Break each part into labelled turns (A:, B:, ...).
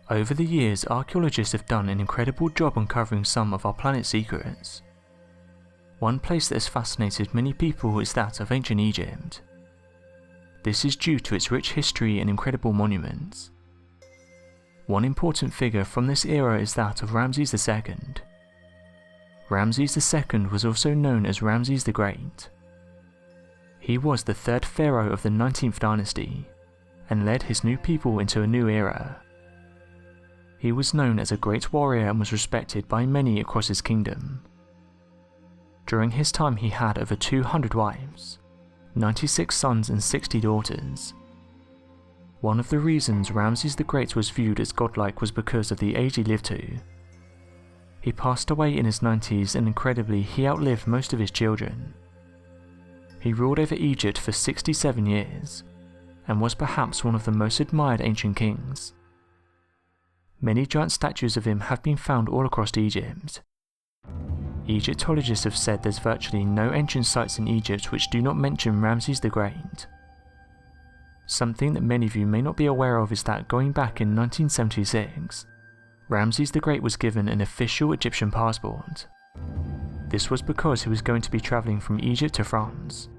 A: Over the years, archaeologists have done an incredible job uncovering some of our planet's secrets. One place that has fascinated many people is that of ancient Egypt. This is due to its rich history and incredible monuments. One important figure from this era is that of Ramesses II. Ramesses II was also known as Ramesses the Great. He was the third pharaoh of the 19th dynasty, and led his new people into a new era. He was known as a great warrior and was respected by many across his kingdom. During his time he had over 200 wives, 96 sons and 60 daughters. One of the reasons Ramesses the Great was viewed as godlike was because of the age he lived to. He passed away in his 90s and incredibly he outlived most of his children. He ruled over Egypt for 67 years, and was perhaps one of the most admired ancient kings. Many giant statues of him have been found all across Egypt. Egyptologists have said there's virtually no ancient sites in Egypt which do not mention Ramesses the Great. Something that many of you may not be aware of is that going back in 1976, Ramesses the Great was given an official Egyptian passport. This was because he was going to be travelling from Egypt to France.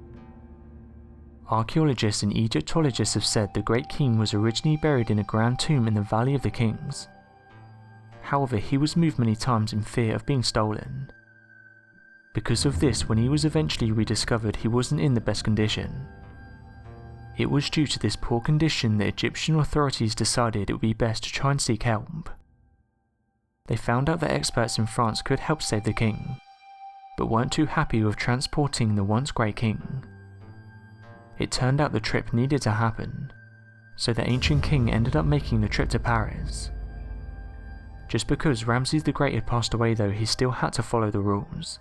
A: Archaeologists and Egyptologists have said the Great King was originally buried in a grand tomb in the Valley of the Kings. However, he was moved many times in fear of being stolen. Because of this, when he was eventually rediscovered, he wasn't in the best condition. It was due to this poor condition that Egyptian authorities decided it would be best to try and seek help. They found out that experts in France could help save the king, but weren't too happy with transporting the once great king. It turned out the trip needed to happen, so the ancient king ended up making the trip to Paris. Just because Ramesses the Great had passed away though, he still had to follow the rules.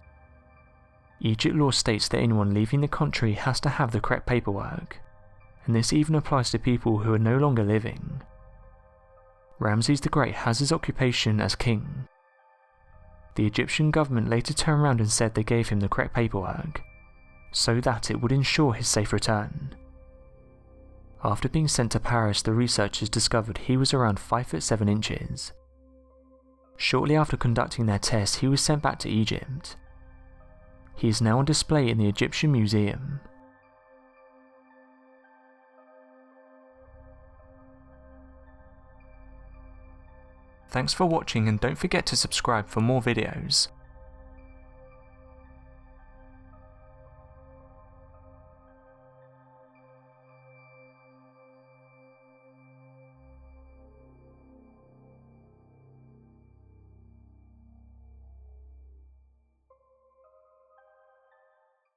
A: Egypt law states that anyone leaving the country has to have the correct paperwork, and this even applies to people who are no longer living. Ramesses the Great has his occupation as king. The Egyptian government later turned around and said they gave him the correct paperwork, so that it would ensure his safe return. After being sent to Paris, the researchers discovered he was around 5'7". Shortly after conducting their tests, he was sent back to Egypt. He is now on display in the Egyptian Museum. Thanks for watching and don't forget to subscribe for more videos.